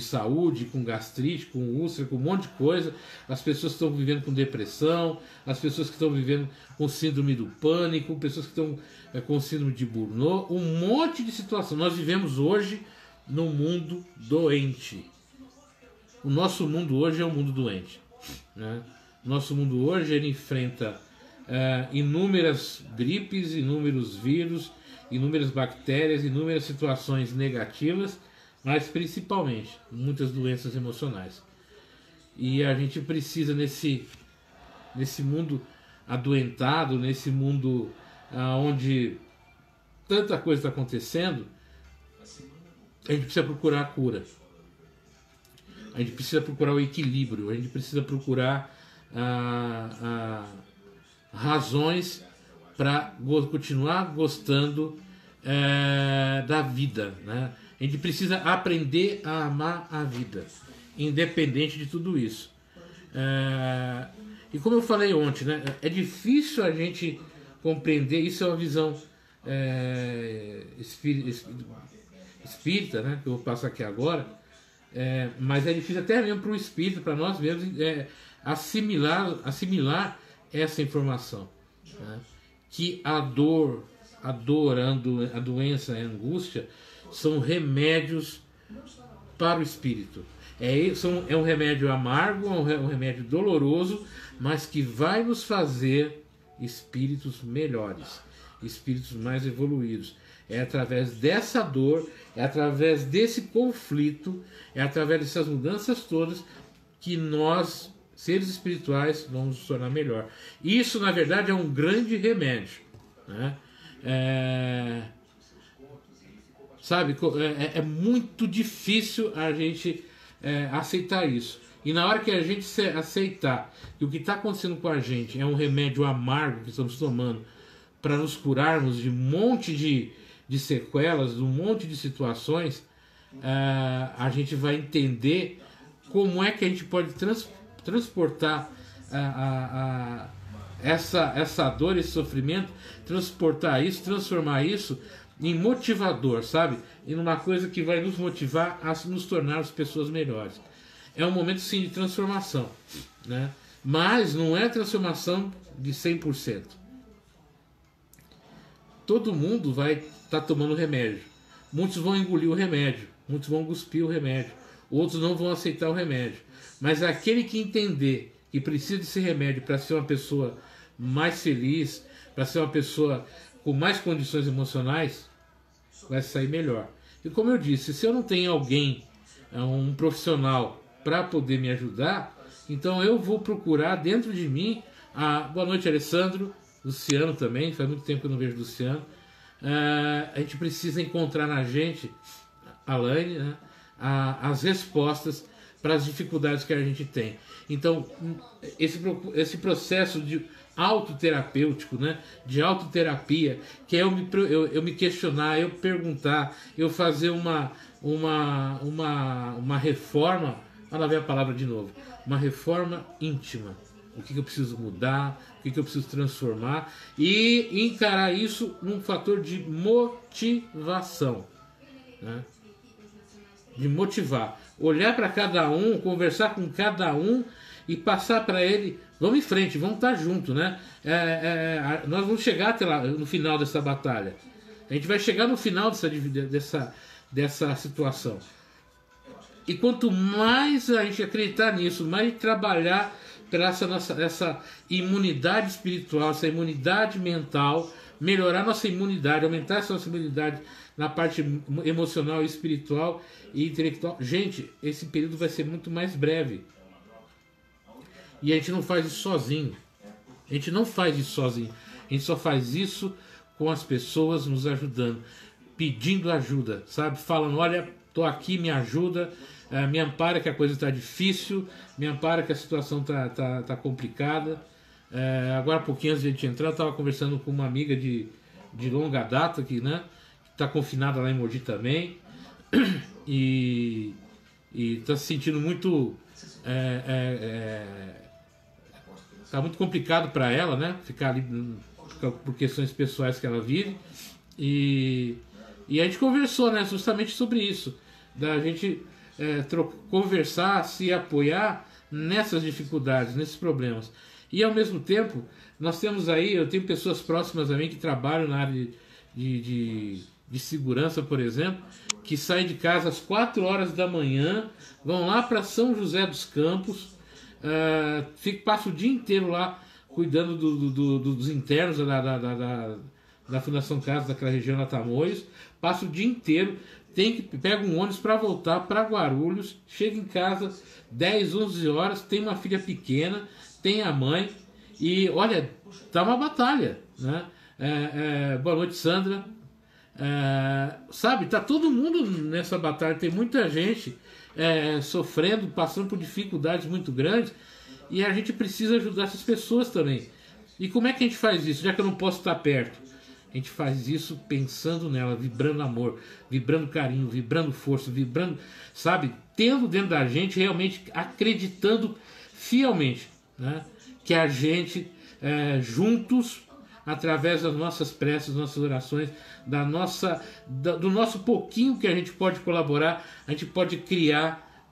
saúde, com gastrite, com úlcera, com um monte de coisa. As pessoas que estão vivendo com depressão, as pessoas que estão vivendo com síndrome do pânico, pessoas que estão com síndrome de Burnout, um monte de situação. Nós vivemos hoje num mundo doente. O nosso mundo hoje é um mundo doente, né? Nosso mundo hoje ele enfrenta inúmeras gripes, inúmeros vírus, inúmeras bactérias, inúmeras situações negativas, mas principalmente muitas doenças emocionais. E a gente precisa nesse mundo adoentado, nesse mundo onde tanta coisa está acontecendo, a gente precisa procurar a cura. A gente precisa procurar o equilíbrio, a gente precisa procurar razões para continuar gostando da vida, né? A gente precisa aprender a amar a vida, independente de tudo isso. E como eu falei ontem, né, é difícil a gente compreender, isso é uma visão espírita, né, que eu vou passar aqui agora, mas é difícil até mesmo para o espírito, para nós mesmos, assimilar essa informação, né, que a dor, a doença, a angústia são remédios para o espírito. É um remédio amargo, é um remédio doloroso, mas que vai nos fazer espíritos melhores, espíritos mais evoluídos. É através dessa dor, é através desse conflito, é através dessas mudanças todas que nós, seres espirituais, vamos nos tornar melhor. Isso, na verdade, é um grande remédio, né? Sabe, é muito difícil a gente aceitar isso. E na hora que a gente aceitar que o que está acontecendo com a gente é um remédio amargo que estamos tomando para nos curarmos de um monte de sequelas, de um monte de situações, a gente vai entender como é que a gente pode transportar essa dor, esse sofrimento, transportar isso, transformar isso em motivador, sabe? Em uma coisa que vai nos motivar a nos tornarmos pessoas melhores. É um momento, sim, de transformação, né? Mas não é transformação de 100%. Todo mundo vai estar tomando remédio. Muitos vão engolir o remédio, muitos vão cuspir o remédio, outros não vão aceitar o remédio. Mas aquele que entender que precisa desse remédio para ser uma pessoa mais feliz, para ser uma pessoa com mais condições emocionais, vai sair melhor. E como eu disse, se eu não tenho alguém, um profissional para poder me ajudar, então eu vou procurar dentro de mim. Boa noite, Alessandro, Luciano também, faz muito tempo que eu não vejo o Luciano. A gente precisa encontrar na gente, Alaine, né, as respostas para as dificuldades que a gente tem. Então, esse processo de autoterapêutico, né, de autoterapia, que é eu me questionar, eu perguntar, eu fazer uma reforma. Olha lá, vem a palavra de novo. Uma reforma íntima. O que eu preciso mudar, o que eu preciso transformar, e encarar isso num fator de motivação, né? De motivar. Olhar para cada um, conversar com cada um e passar para ele, vamos em frente, vamos estar juntos, né? Nós vamos chegar até lá, no final dessa batalha. A gente vai chegar no final dessa situação. E quanto mais a gente acreditar nisso, mais trabalhar para essa imunidade espiritual, essa imunidade mental, melhorar nossa imunidade, aumentar essa nossa imunidade na parte emocional, espiritual e intelectual. Gente, esse período vai ser muito mais breve. E a gente não faz isso sozinho. A gente não faz isso sozinho. A gente só faz isso com as pessoas nos ajudando, pedindo ajuda, sabe? Falando, olha, tô aqui, me ajuda. Me ampara que a coisa está difícil, me ampara que a situação tá complicada. Agora, há pouquinho antes de a gente entrar, eu estava conversando com uma amiga de longa data que, né, está confinada lá em Mogi também, e está se sentindo muito. Está muito complicado para ela, né, ficar ali por questões pessoais que ela vive. E a gente conversou, né, justamente sobre isso, da gente conversar, se apoiar nessas dificuldades, nesses problemas. E ao mesmo tempo, nós temos aí, eu tenho pessoas próximas a mim que trabalham na área de segurança, por exemplo, que saem de casa às 4 horas da manhã, vão lá para São José dos Campos, passam o dia inteiro lá cuidando dos internos da Fundação Casa, daquela região da Tamoios, passa o dia inteiro, pega um ônibus para voltar para Guarulhos, chega em casa 10, 11 horas, tem uma filha pequena, tem a mãe, e olha, tá uma batalha, né? Boa noite, Sandra. Sabe, tá todo mundo nessa batalha, tem muita gente sofrendo, passando por dificuldades muito grandes, e a gente precisa ajudar essas pessoas também. E como é que a gente faz isso, já que eu não posso estar perto? A gente faz isso pensando nela, vibrando amor, vibrando carinho, vibrando força, vibrando, sabe, tendo dentro da gente, realmente acreditando fielmente, né, que a gente, juntos, através das nossas preces, das nossas orações, do nosso pouquinho que a gente pode colaborar, a gente pode criar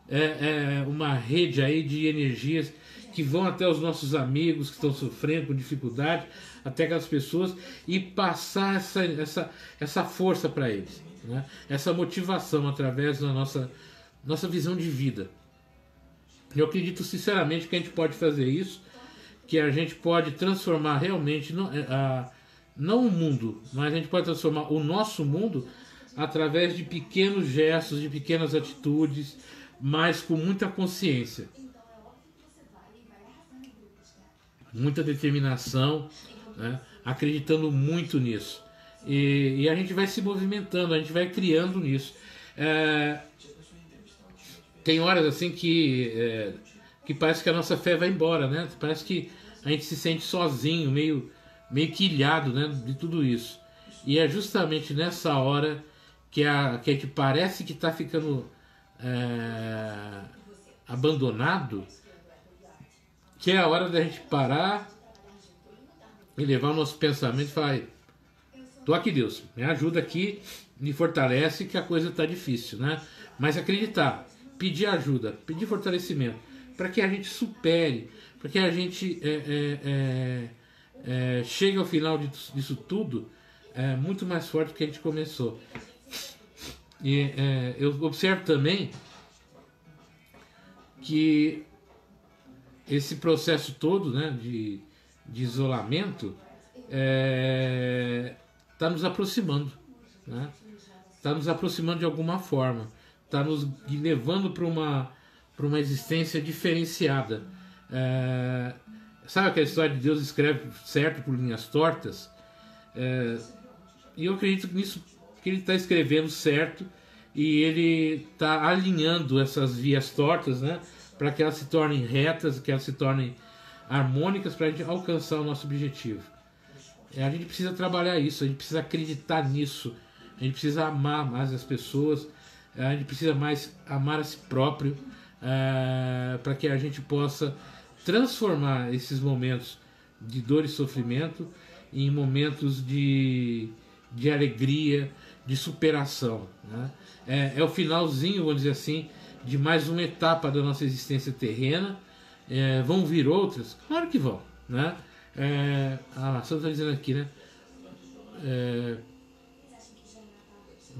uma rede aí de energias que vão até os nossos amigos que estão sofrendo com dificuldade, até aquelas pessoas, e passar essa força para eles, né? Essa motivação através da nossa visão de vida. Eu acredito sinceramente que a gente pode fazer isso que a gente pode transformar realmente, não o mundo, mas a gente pode transformar o nosso mundo através de pequenos gestos, de pequenas atitudes, mas com muita consciência, muita determinação, né? Acreditando muito nisso. E a gente vai se movimentando, a gente vai criando nisso. Tem horas assim que parece que a nossa fé vai embora, né? Parece que a gente se sente sozinho, meio que ilhado, né, de tudo isso. E é justamente nessa hora que a gente parece que está ficando abandonado, que é a hora da gente parar e levar o nosso pensamento e falar: tô aqui, Deus, me ajuda aqui, me fortalece, que a coisa está difícil, né? Mas acreditar, pedir ajuda, pedir fortalecimento, para que a gente supere, para que a gente chegue ao final disso tudo muito mais forte do que a gente começou. E eu observo também que esse processo todo, né, de isolamento está nos aproximando, né? Está nos aproximando de alguma forma, está nos levando para uma existência diferenciada. Sabe aquela história de Deus escreve certo por linhas tortas? E eu acredito nisso, que ele está escrevendo certo e ele está alinhando essas vias tortas, né, para que elas se tornem retas, que elas se tornem harmônicas, para a gente alcançar o nosso objetivo. A gente precisa trabalhar isso, a gente precisa acreditar nisso, a gente precisa amar mais as pessoas, a gente precisa mais amar a si próprio, para que a gente possa transformar esses momentos de dor e sofrimento em momentos de alegria, de superação, né? É o finalzinho, vamos dizer assim, de mais uma etapa da nossa existência terrena. Vão vir outras? Claro que vão, né? A Santa está dizendo aqui, né?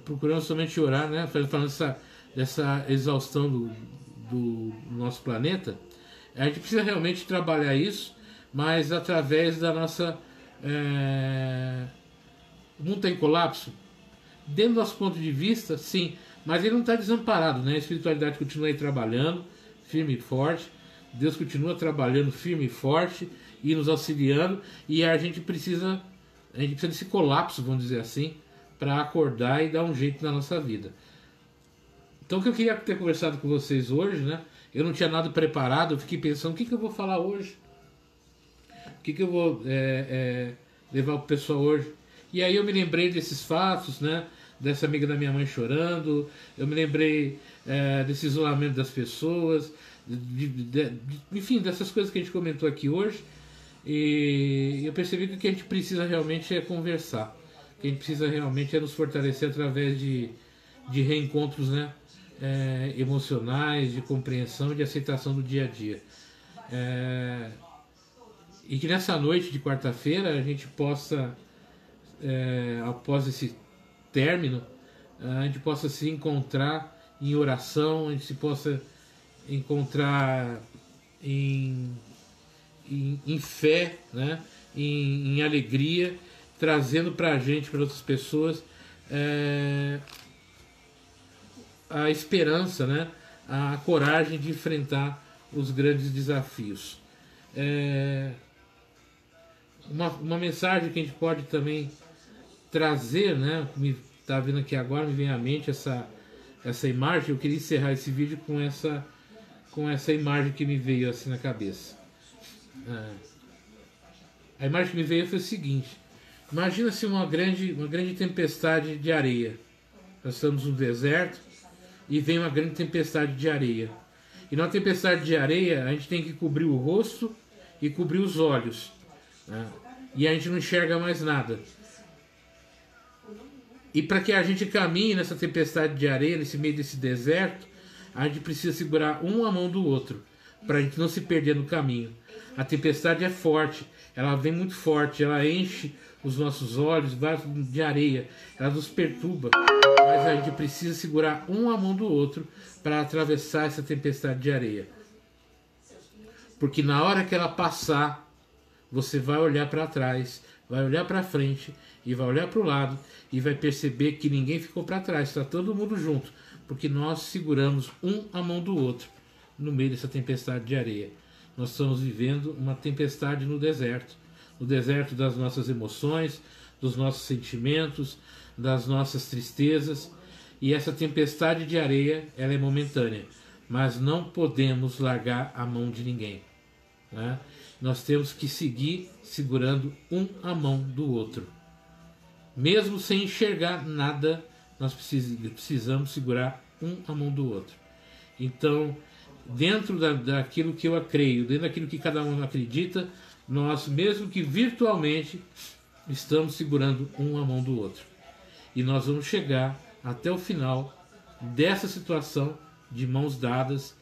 Procurando somente orar, né? Falando dessa exaustão do nosso planeta. A gente precisa realmente trabalhar isso, mas através da nossa... O mundo está em colapso? Dentro do nosso ponto de vista, sim, mas ele não está desamparado, né? A espiritualidade continua aí trabalhando, firme e forte. Deus continua trabalhando firme e forte e nos auxiliando, e a gente precisa desse colapso, vamos dizer assim, para acordar e dar um jeito na nossa vida. Então, o que eu queria ter conversado com vocês hoje, né? Eu não tinha nada preparado, eu fiquei pensando: o que eu vou falar hoje? O que eu vou levar para o pessoal hoje? E aí eu me lembrei desses fatos, né? Dessa amiga da minha mãe chorando, eu me lembrei desse isolamento das pessoas, enfim, dessas coisas que a gente comentou aqui hoje. E eu percebi que o que a gente precisa realmente é conversar. O que a gente precisa realmente é nos fortalecer através de reencontros, né? Emocionais, de compreensão e de aceitação do dia a dia. E que nessa noite de quarta-feira a gente possa, após esse término, a gente possa se encontrar em oração, a gente se possa encontrar em fé, né? em alegria, trazendo para a gente, para outras pessoas, a esperança, né? A coragem de enfrentar os grandes desafios. Uma mensagem que a gente pode também trazer, né? Me está vindo aqui agora, me vem à mente essa imagem. Eu queria encerrar esse vídeo com essa imagem que me veio assim na cabeça. A imagem que me veio foi o seguinte: imagina-se uma grande tempestade de areia. Nós estamos no deserto e vem uma grande tempestade de areia. E na tempestade de areia a gente tem que cobrir o rosto e cobrir os olhos, né? E a gente não enxerga mais nada. E para que a gente caminhe nessa tempestade de areia, nesse meio desse deserto, a gente precisa segurar um a mão do outro, para a gente não se perder no caminho. A tempestade é forte, ela vem muito forte, ela enche os nossos olhos de areia, ela nos perturba, mas a gente precisa segurar um a mão do outro para atravessar essa tempestade de areia. Porque na hora que ela passar, você vai olhar para trás, vai olhar para frente e vai olhar para o lado e vai perceber que ninguém ficou para trás, está todo mundo junto, porque nós seguramos um a mão do outro no meio dessa tempestade de areia. Nós estamos vivendo uma tempestade no deserto das nossas emoções, dos nossos sentimentos, das nossas tristezas, e essa tempestade de areia, ela é momentânea, mas não podemos largar a mão de ninguém, né? Nós temos que seguir segurando um a mão do outro. Mesmo sem enxergar nada, nós precisamos segurar um a mão do outro. Então, dentro daquilo que eu creio, dentro daquilo que cada um acredita, nós, mesmo que virtualmente, estamos segurando um a mão do outro. E nós vamos chegar até o final dessa situação de mãos dadas,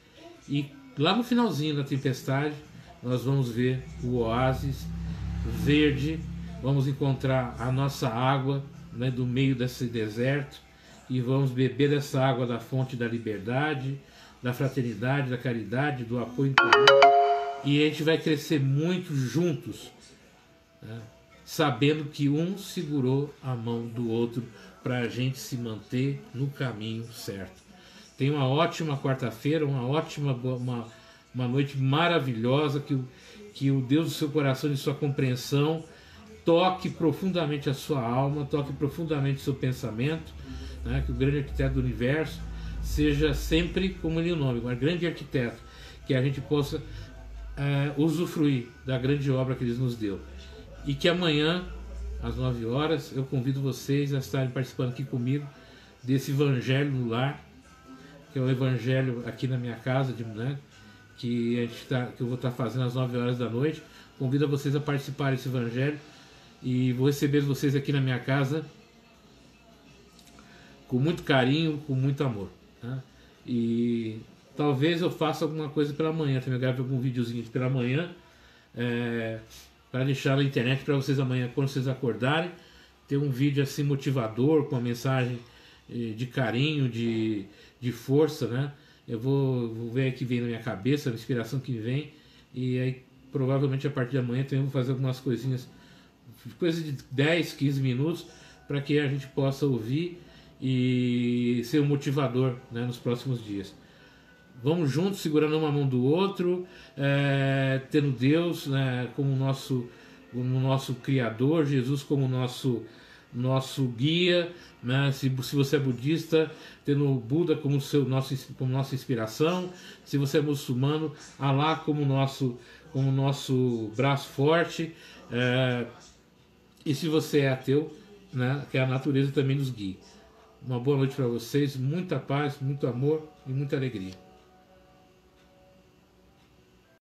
e lá no finalzinho da tempestade nós vamos ver o oásis verde, vamos encontrar a nossa água, né, do meio desse deserto, e vamos beber dessa água da fonte da liberdade, da fraternidade, da caridade, do apoio em comum, e a gente vai crescer muito juntos, né, sabendo que um segurou a mão do outro para a gente se manter no caminho certo. Tenha uma ótima quarta-feira, uma noite maravilhosa, que o Deus do seu coração e sua compreensão toque profundamente a sua alma, toque profundamente o seu pensamento, né? Que o grande arquiteto do universo seja sempre, como ele é o nome, um grande arquiteto, que a gente possa usufruir da grande obra que ele nos deu. E que amanhã, às 9 horas, eu convido vocês a estarem participando aqui comigo desse Evangelho no Lar, que é o Evangelho aqui na minha casa, né, que eu vou estar fazendo às 9 horas da noite. Convido vocês a participar desse Evangelho e vou receber vocês aqui na minha casa com muito carinho, com muito amor, né? E talvez eu faça alguma coisa pela manhã, também grave algum videozinho pela manhã, para deixar na internet para vocês amanhã, quando vocês acordarem, ter um vídeo assim motivador, com uma mensagem de carinho, de força, né? Eu vou ver o que vem na minha cabeça, a inspiração que vem, e aí provavelmente a partir de amanhã também vou fazer algumas coisinhas, coisas de 10, 15 minutos, para que a gente possa ouvir e ser um motivador, né, nos próximos dias. Vamos juntos, segurando uma mão do outro, tendo Deus, né, como nosso Criador, Jesus como nosso guia, né? Se você é budista, tendo o Buda como nossa inspiração. Se você é muçulmano, Alá como nosso braço forte. E se você é ateu, né, que a natureza também nos guie. Uma boa noite para vocês, muita paz, muito amor e muita alegria.